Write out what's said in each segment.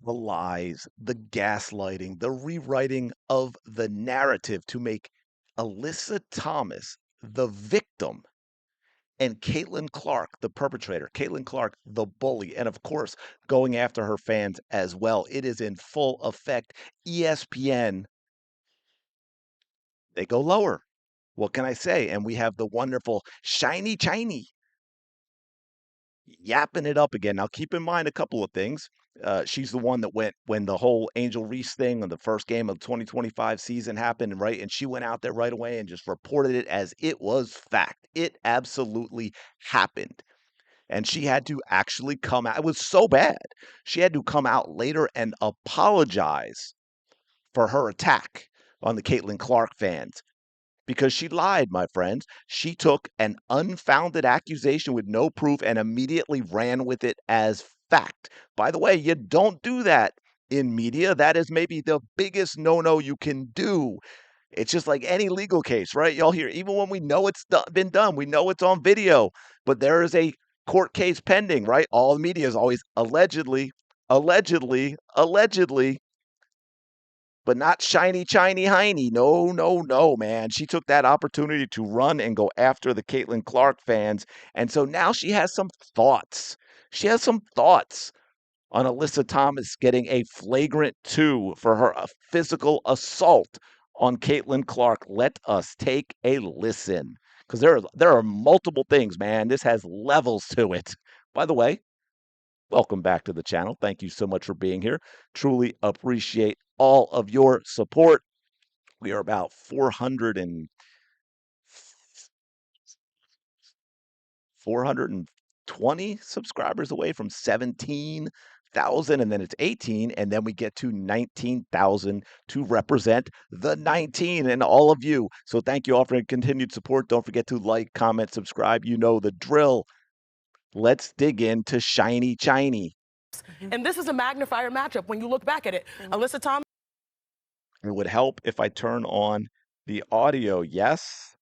The lies, the gaslighting, the rewriting of the narrative to make Alyssa Thomas the victim and Caitlin Clark the perpetrator, Caitlin Clark the bully, and of course, going after her fans as well. It is in full effect. ESPN, they go lower. What can I say? And we have the wonderful Chiney yapping it up again. Now, keep in mind a couple of things. She's the one that went when the whole Angel Reese thing on the first game of the 2025 season happened, right? And she went out there right away and just reported it as it was fact. It absolutely happened. And she had to actually come out. It was so bad. She had to come out later and apologize for her attack on the Caitlin Clark fans because she lied, my friends. She took an unfounded accusation with no proof and immediately ran with it as fact. By the way, you don't do that in media. That is maybe the biggest no no you can do. It's just like any legal case, right? Y'all hear, even when we know it's been done, we know it's on video, but there is a court case pending, right? All the media is always allegedly, but not shiny hiney. No, no, no, man. She took that opportunity to run and go after the Caitlin Clark fans. And so now she has some thoughts. She has some thoughts on Alyssa Thomas getting a flagrant 2 for her physical assault on Caitlin Clark. Let us take a listen because there are multiple things, man. This has levels to it. By the way, welcome back to the channel. Thank you so much for being here. Truly appreciate all of your support. We are about 420 subscribers away from 17,000, and then it's 18, and then we get to 19,000 to represent the 19 and all of you. So thank you all for your continued support. Don't forget to like, comment, subscribe. You know the drill. Let's dig into Chiney. And this is a magnifier matchup when you look back at it. Alyssa Thomas. It would help if I turn on the audio. Yes.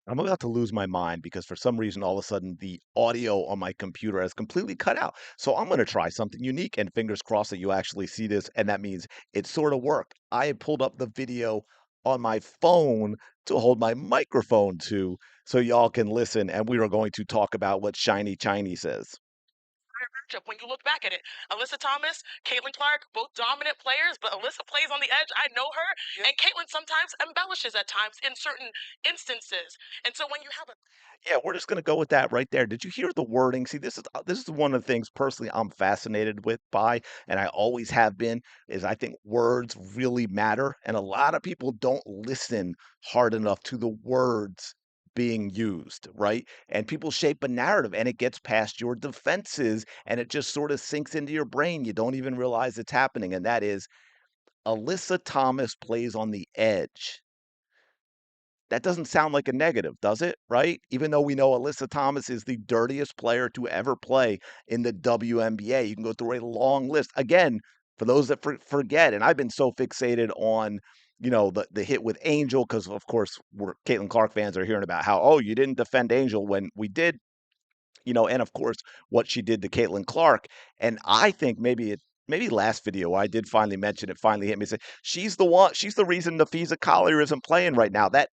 I'm about to lose my mind because for some reason, all of a sudden, the audio on my computer has completely cut out. So I'm going to try something unique and fingers crossed that you actually see this. And that means it sort of worked. I had pulled up the video on my phone to hold my microphone to so y'all can listen. And we are going to talk about what Chiney says. Matchup when you look back at it. Alyssa Thomas, Caitlin Clark, both dominant players, but Alyssa plays on the edge. I know her, and Caitlin sometimes embellishes at times in certain instances. And so when you have a Yeah, we're just gonna go with that right there. Did you hear the wording? See, this is one of the things personally I'm fascinated with by, and I always have been, is I think words really matter, and a lot of people don't listen hard enough to the words being used, right? And people shape a narrative, and it gets past your defenses, and it just sort of sinks into your brain. You don't even realize it's happening, and that is Alyssa Thomas plays on the edge. That doesn't sound like a negative, does it? Right? Even though we know Alyssa Thomas is the dirtiest player to ever play in the WNBA. You can go through a long list. Again, for those that forget, and I've been so fixated on, the hit with Angel, because of course we're Caitlin Clark fans are hearing about how, oh, you didn't defend Angel when we did, and of course what she did to Caitlin Clark. And I think maybe last video I did finally mention it, finally hit me. Say she's the reason Nafisa Collier isn't playing right now. That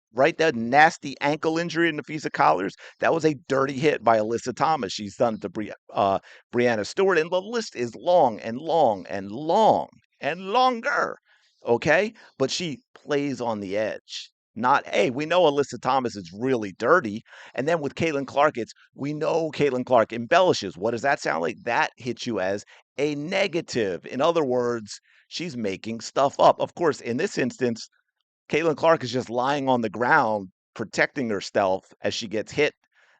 nasty ankle injury in Nafisa Collier's, that was a dirty hit by Alyssa Thomas. She's done to Brianna Stewart, and the list is long and long and long and longer. Okay, but she plays on the edge. Not, hey, we know Alyssa Thomas is really dirty. And then with Caitlin Clark, we know Caitlin Clark embellishes. What does that sound like? That hits you as a negative. In other words, she's making stuff up. Of course, in this instance, Caitlin Clark is just lying on the ground, protecting herself as she gets hit.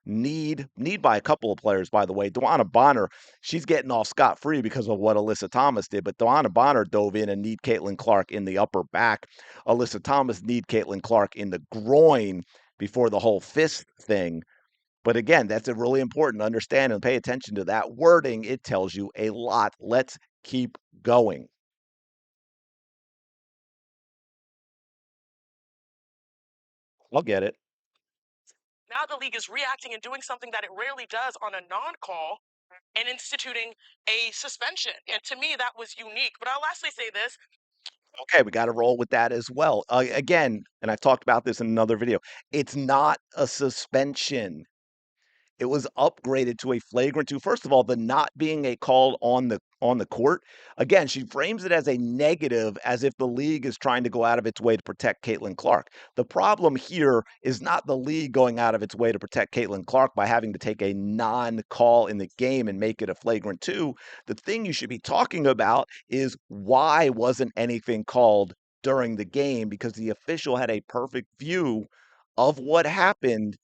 Need by a couple of players, by the way. Dewana Bonner, she's getting off scot free because of what Alyssa Thomas did, but Dewana Bonner dove in and need Caitlin Clark in the upper back. Alyssa Thomas need Caitlin Clark in the groin before the whole fist thing. But again, that's a really important to understand and pay attention to that wording. It tells you a lot. Let's keep going. I'll get it. now the league is reacting and doing something that it rarely does on a non-call. and instituting a suspension. And to me, that was unique. But I'll lastly say this. Okay, we got to roll with that as well. Again, and I've talked about this in another video. It's not a suspension. It was upgraded to a flagrant 2. First of all, the not being a call on the court, again, she frames it as a negative, as if the league is trying to go out of its way to protect Caitlin Clark. The problem here is not the league going out of its way to protect Caitlin Clark by having to take a non-call in the game and make it a flagrant 2. The thing you should be talking about is why wasn't anything called during the game, because the official had a perfect view of what happened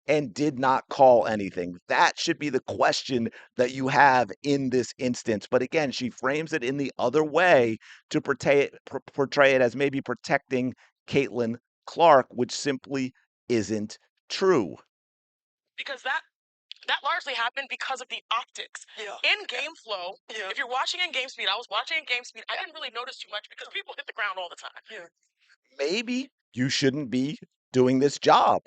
and did not call anything. That should be the question that you have in this instance. But again, she frames it in the other way to portray it as maybe protecting Caitlin Clark, which simply isn't true. Because that largely happened because of the optics. Yeah. In game flow, if you're watching in game speed, I was watching in game speed. I didn't really notice too much because people hit the ground all the time. Yeah. Maybe you shouldn't be doing this job.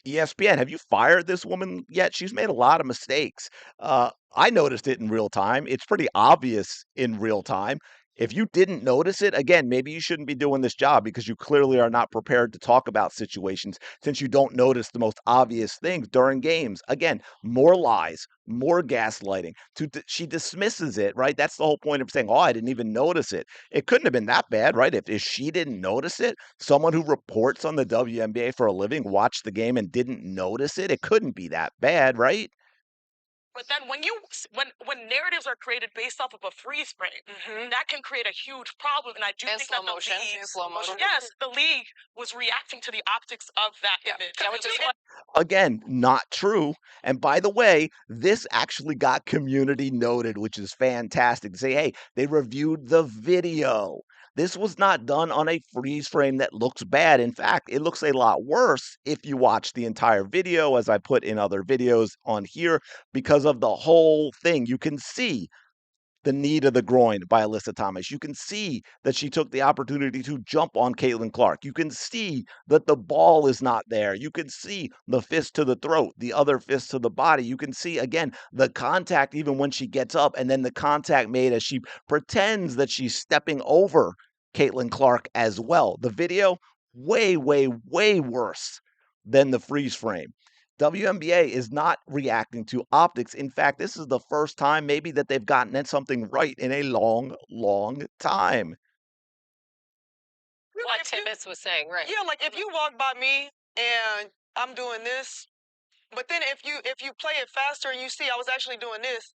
ESPN, have you fired this woman yet? She's made a lot of mistakes. I noticed it in real time. It's pretty obvious in real time. If you didn't notice it, again, maybe you shouldn't be doing this job because you clearly are not prepared to talk about situations since you don't notice the most obvious things during games. Again, more lies, more gaslighting. She dismisses it, right? That's the whole point of saying, "Oh, I didn't even notice it." It couldn't have been that bad, right? If she didn't notice it, someone who reports on the WNBA for a living watched the game and didn't notice it. It couldn't be that bad, right? But then when narratives are created based off of a freeze frame, that can create a huge problem. And I do think that slow motion. Yes, the league was reacting to the optics of that image. Yeah, which is Again, not true. And by the way, this actually got community noted, which is fantastic. To say, hey, they reviewed the video. This was not done on a freeze frame that looks bad. In fact, it looks a lot worse if you watch the entire video, as I put in other videos on here, because of the whole thing. You can see the knee to the groin by Alyssa Thomas. You can see that she took the opportunity to jump on Caitlin Clark. You can see that the ball is not there. You can see the fist to the throat, the other fist to the body. You can see, again, the contact even when she gets up, and then the contact made as she pretends that she's stepping over Caitlin Clark as well. The video, way, way, way worse than the freeze frame. WNBA is not reacting to optics. In fact, this is the first time maybe that they've gotten something right in a long, long time. Like Tibbetts was saying, right? Yeah, like if you walk by me and I'm doing this, but then if you play it faster and you see I was actually doing this,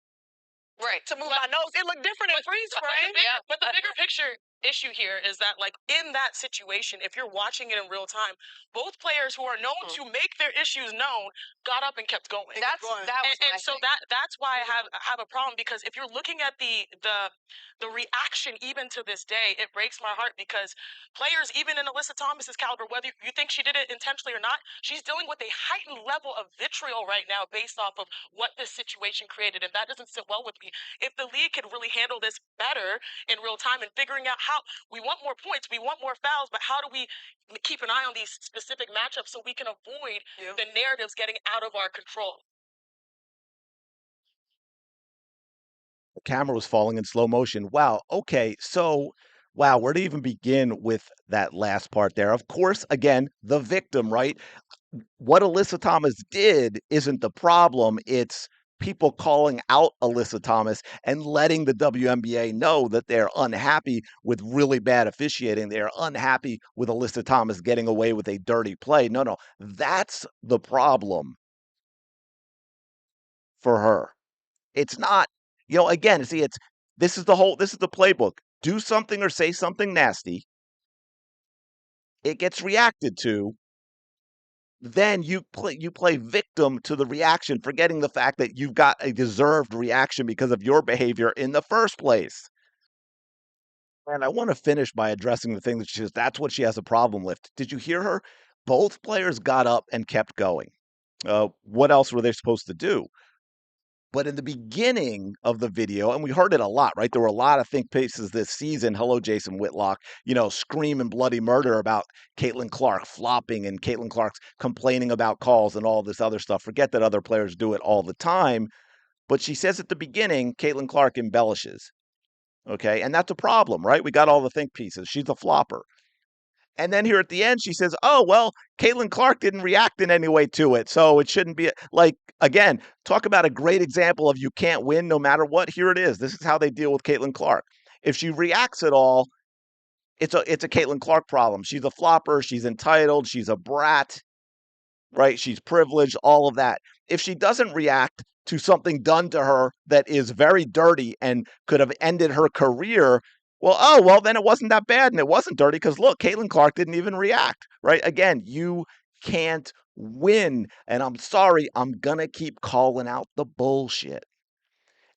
right, to move my nose, it looked different in freeze frame. Yeah, but the bigger picture issue here is that, like, in that situation, if you're watching it in real time, both players who are known to make their issues known got up and kept going. That's why I have a problem, because if you're looking at the reaction even to this day, it breaks my heart, because players even in Alyssa Thomas's caliber, whether you think she did it intentionally or not, she's dealing with a heightened level of vitriol right now based off of what this situation created, and that doesn't sit well with me. If the league could really handle this better in real time and figuring out how we want more points, we want more fouls, but how do we keep an eye on these specific matchups so we can avoid the narratives getting out of our control? The camera was falling in slow motion. Wow. Okay. So, wow, where to even begin with that last part there? Of course, again, the victim, right? What Alyssa Thomas did isn't the problem. It's people calling out Alyssa Thomas and letting the WNBA know that they're unhappy with really bad officiating. They're unhappy with Alyssa Thomas getting away with a dirty play. No, no, that's the problem for her. It's not, again, see, this is the playbook. Do something or say something nasty. It gets reacted to, then you play victim to the reaction, forgetting the fact that you've got a deserved reaction because of your behavior in the first place. And I want to finish by addressing the thing that that's what she has a problem with. Did you hear her? Both players got up and kept going. What else were they supposed to do? But in the beginning of the video, and we heard it a lot, right? There were a lot of think pieces this season. Hello, Jason Whitlock, screaming bloody murder about Caitlin Clark flopping and Caitlin Clark's complaining about calls and all this other stuff. Forget that other players do it all the time. But she says at the beginning, Caitlin Clark embellishes. Okay. And that's a problem, right? We got all the think pieces. She's a flopper. And then here at the end, she says, "Oh, well, Caitlin Clark didn't react in any way to it. So it shouldn't be like, again, talk about a great example of you can't win no matter what. Here it is. This is how they deal with Caitlin Clark. If she reacts at all, it's a Caitlin Clark problem. She's a flopper. She's entitled. She's a brat, right? She's privileged, all of that. If she doesn't react to something done to her that is very dirty and could have ended her career, well, then it wasn't that bad and it wasn't dirty because look, Caitlin Clark didn't even react, right? Again, you can't win. And I'm sorry, I'm going to keep calling out the bullshit.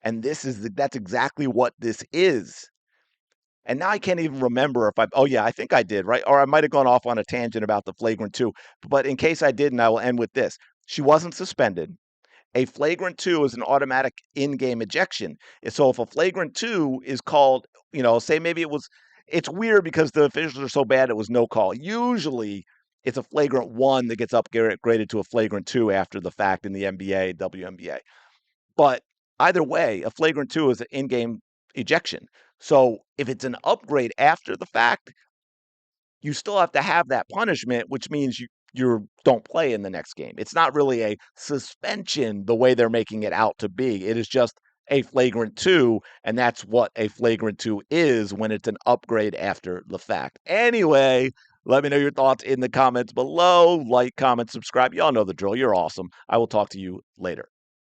And that's exactly what this is. And now I can't even remember if oh yeah, I think I did, right? Or I might have gone off on a tangent about the flagrant two. But in case I didn't, I will end with this. She wasn't suspended. A flagrant two is an automatic in-game ejection. So if a flagrant two is called, say maybe it's weird because the officials are so bad it was no call. Usually it's a flagrant one that gets upgraded to a flagrant two after the fact in the NBA, WNBA. But either way, a flagrant two is an in-game ejection. So if it's an upgrade after the fact, you still have to have that punishment, which means you don't play in the next game. It's not really a suspension the way they're making it out to be. It is just a flagrant two, and that's what a flagrant two is when it's an upgrade after the fact. Anyway, let me know your thoughts in the comments below. Like, comment, subscribe. Y'all know the drill. You're awesome. I will talk to you later.